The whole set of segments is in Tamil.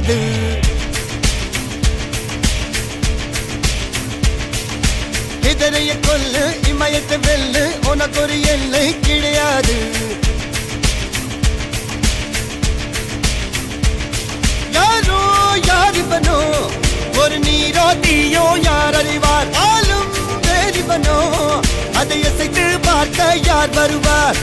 கிடையாது. எதிரைய கொல்லு இமயத்தை வெல்லு உனக்கு ஒரு எல்லை கிடையாது. யாரோ யாரிவனோ ஒரு நீரோ தீயோ யார் அறிவார். ஆளும் வேறிவனோ அதை அசைத்து பார்க்க யார் வருவார்.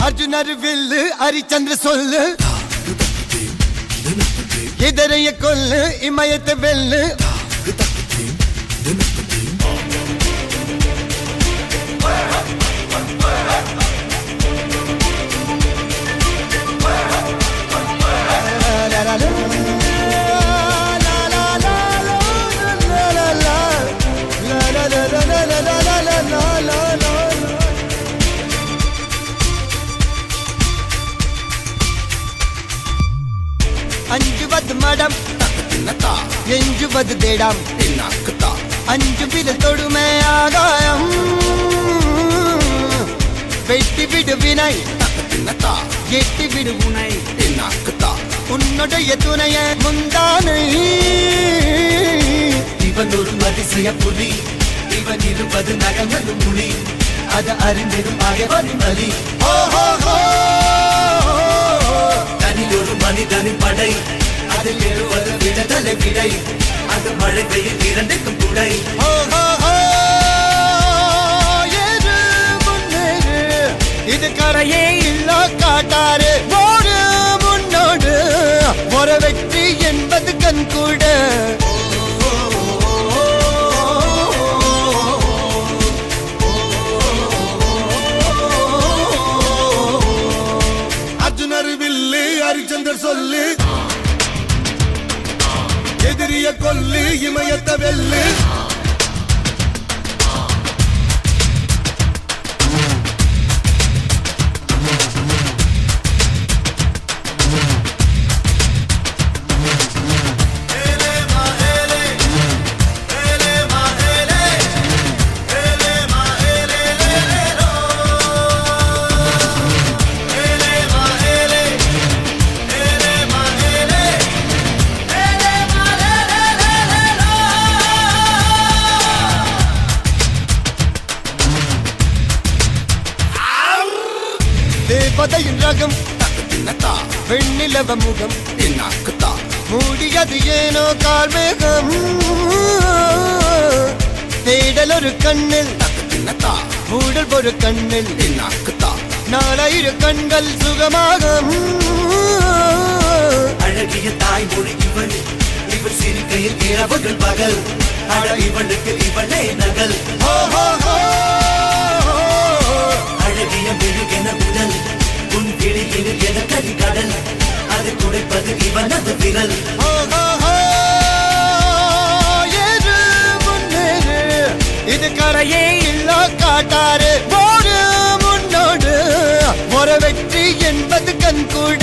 அர்ஜுனர் வில்லு ஹரிச்சந்திர சொல்லு எதிரைய கொல்லு இமயத்தை வெல்லு. அஞ்சுவது மடம் எஞ்சுவது தேடம். அஞ்சு வித தொடுமை ஆகாயம் வெட்டி விடு வினை எட்டி விடு உனை. உன்னுடைய துணைய முந்தானை இவன் ஒரு அதிசய புலி. இவன் இருப்பது நகங்களும் மொழி. அது அறிந்திடும் ஆகவனின் வலி. தனில் ஒரு மனிதனின் படை. அதில் எழுவது விடுதலை விடை. அது மழை பெய்யும் இரண்டுக்கும் துணை. இது கரையே இல்ல காட்டாரு ஓடு முன்னோடு ஒரு வெற்றி என்பது கண் கூட. அர்ஜுனர் வில்லு ஹரிச்சந்தர் சொல்லு எதிரிய கொல்லு இமயத்தை வெல்லு. தேவதையின் ரகம் வெண்ணிலவ முகம் மூடியது ஏனோ கார்மேகம். தேடல் ஒரு கண்ணில் மூடல் ஒரு கண்ணில் நாலாயிர கண்கள் சுகமாக. அழகிய தாய்மொழி இவள். இவள் சிரிக்கையில் இரவுகள் பகல். அழ இவளுக்கு இவளே நகல். அழகிய மெழுகென உடல். உன் கிளியில் என கரிகடல். அது துடைப்பது இவனது விரல். இது கரையே இல்ல காட்டாரு ஓடு முன்னோடு ஒரு வெற்றி என்பது கண் கூட.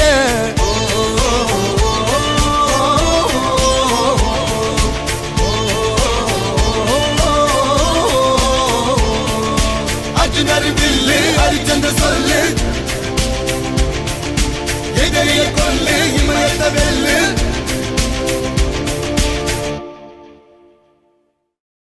அர்ஜுனர் வில்லு ஹரிச்சந்திர சொல்லு எதிரிய கொல்லு இமயத்தை வெல்லு.